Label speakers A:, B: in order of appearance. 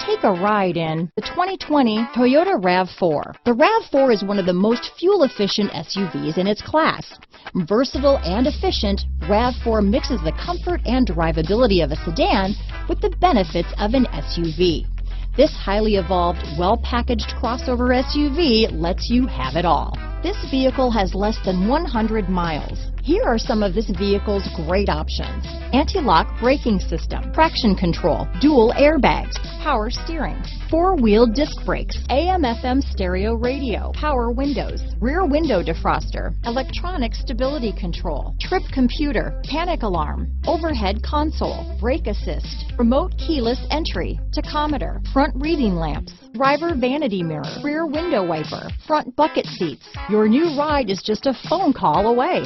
A: Take a ride in the 2020 Toyota RAV4. The RAV4 is one of the most fuel-efficient SUVs in its class. Versatile and efficient, RAV4 mixes the comfort and drivability of a sedan with the benefits of an SUV. This highly evolved, well-packaged crossover SUV lets you have it all. This vehicle has less than 100 miles. Here are some of this vehicle's great options: anti-lock braking system, traction control, dual airbags, power steering, four-wheel disc brakes, AM/FM stereo radio, power windows, rear window defroster, electronic stability control, trip computer, panic alarm, overhead console, brake assist, remote keyless entry, tachometer, front reading lamps, driver vanity mirror, rear window wiper, front bucket seats. Your new ride is just a phone call away.